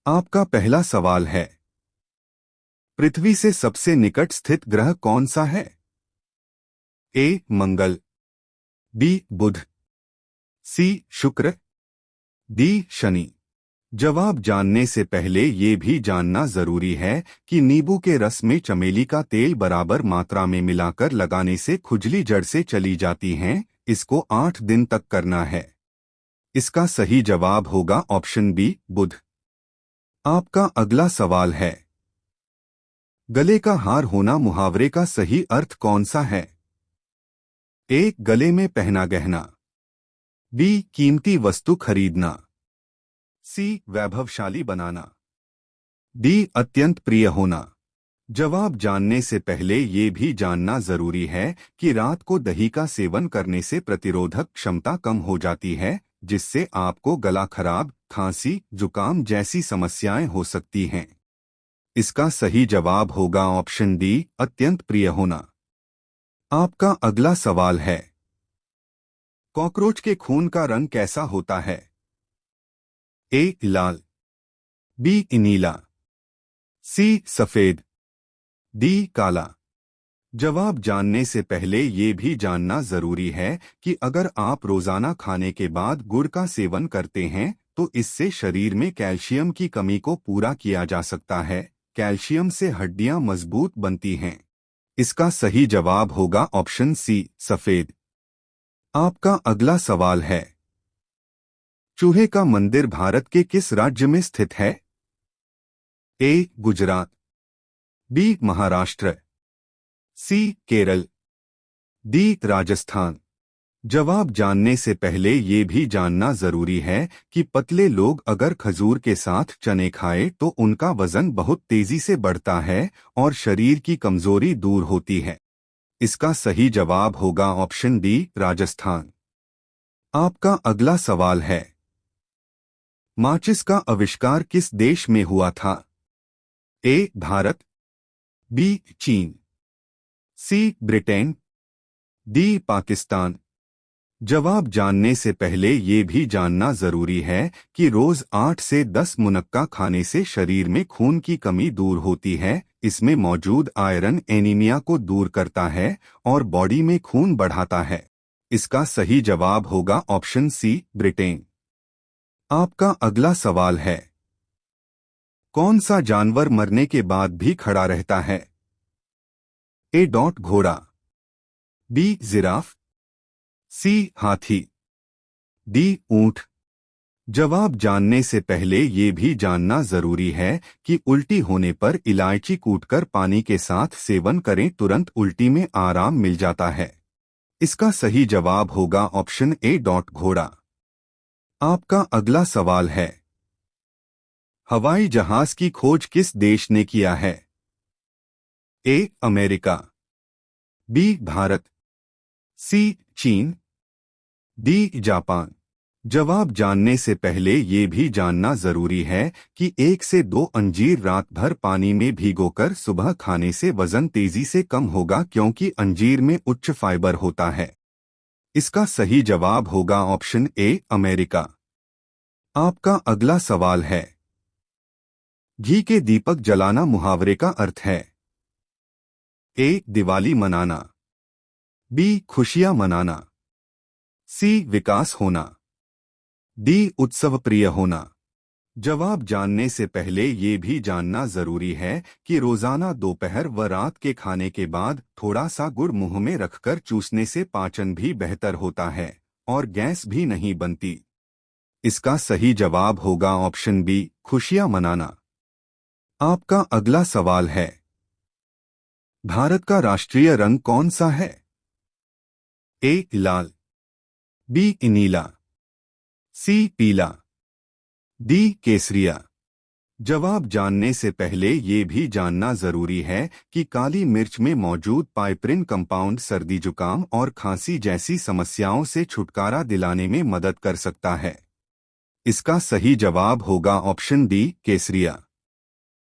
आपका पहला सवाल है, पृथ्वी से सबसे निकट स्थित ग्रह कौन सा है? ए मंगल, बी बुध, सी शुक्र, डी शनि। जवाब जानने से पहले ये भी जानना जरूरी है कि नींबू के रस में चमेली का तेल बराबर मात्रा में मिलाकर लगाने से खुजली जड़ से चली जाती है। इसको 8 दिन तक करना है। इसका सही जवाब होगा ऑप्शन बी बुध। आपका अगला सवाल है, गले का हार होना मुहावरे का सही अर्थ कौन सा है? ए गले में पहना गहना, बी कीमती वस्तु खरीदना, सी वैभवशाली बनाना, डी अत्यंत प्रिय होना। जवाब जानने से पहले ये भी जानना जरूरी है कि रात को दही का सेवन करने से प्रतिरोधक क्षमता कम हो जाती है, जिससे आपको गला खराब, खांसी, जुकाम जैसी समस्याएं हो सकती हैं। इसका सही जवाब होगा ऑप्शन डी अत्यंत प्रिय होना। आपका अगला सवाल है, कॉकरोच के खून का रंग कैसा होता है? ए लाल, बी नीला, सी सफेद, डी काला। जवाब जानने से पहले ये भी जानना जरूरी है कि अगर आप रोजाना खाने के बाद गुड़ का सेवन करते हैं तो इससे शरीर में कैल्शियम की कमी को पूरा किया जा सकता है। कैल्शियम से हड्डियां मजबूत बनती हैं। इसका सही जवाब होगा ऑप्शन सी सफेद। आपका अगला सवाल है, चूहे का मंदिर भारत के किस राज्य में स्थित है? ए गुजरात, बी महाराष्ट्र, सी केरल, डी राजस्थान। जवाब जानने से पहले ये भी जानना जरूरी है कि पतले लोग अगर खजूर के साथ चने खाएं तो उनका वजन बहुत तेजी से बढ़ता है और शरीर की कमजोरी दूर होती है। इसका सही जवाब होगा ऑप्शन डी राजस्थान। आपका अगला सवाल है, माचिस का आविष्कार किस देश में हुआ था? ए भारत, बी चीन, सी ब्रिटेन, डी पाकिस्तान। जवाब जानने से पहले ये भी जानना जरूरी है कि रोज 8 से 10 मुनक्का खाने से शरीर में खून की कमी दूर होती है। इसमें मौजूद आयरन एनीमिया को दूर करता है और बॉडी में खून बढ़ाता है। इसका सही जवाब होगा ऑप्शन सी ब्रिटेन। आपका अगला सवाल है, कौन सा जानवर मरने के बाद भी खड़ा रहता है? ए घोड़ा, बी जिराफ, सी हाथी, डी ऊंट। जवाब जानने से पहले ये भी जानना जरूरी है कि उल्टी होने पर इलायची कूटकर पानी के साथ सेवन करें, तुरंत उल्टी में आराम मिल जाता है। इसका सही जवाब होगा ऑप्शन ए घोड़ा। आपका अगला सवाल है, हवाई जहाज की खोज किस देश ने किया है? ए अमेरिका, बी भारत, सी चीन, डी जापान। जवाब जानने से पहले ये भी जानना जरूरी है कि 1 से 2 अंजीर रात भर पानी में भिगोकर सुबह खाने से वजन तेजी से कम होगा, क्योंकि अंजीर में उच्च फाइबर होता है। इसका सही जवाब होगा ऑप्शन ए अमेरिका। आपका अगला सवाल है, घी के दीपक जलाना मुहावरे का अर्थ है? ए दिवाली मनाना, बी खुशियां मनाना, सी विकास होना, डी उत्सव प्रिय होना। जवाब जानने से पहले ये भी जानना जरूरी है कि रोजाना दोपहर व रात के खाने के बाद थोड़ा सा गुड़ मुंह में रखकर चूसने से पाचन भी बेहतर होता है और गैस भी नहीं बनती। इसका सही जवाब होगा ऑप्शन बी खुशियां मनाना। आपका अगला सवाल है, भारत का राष्ट्रीय रंग कौन सा है? ए लाल, बी नीला, सी पीला, डी केसरिया। जवाब जानने से पहले ये भी जानना जरूरी है कि काली मिर्च में मौजूद पाइपरिन कंपाउंड सर्दी जुकाम और खांसी जैसी समस्याओं से छुटकारा दिलाने में मदद कर सकता है। इसका सही जवाब होगा ऑप्शन डी केसरिया।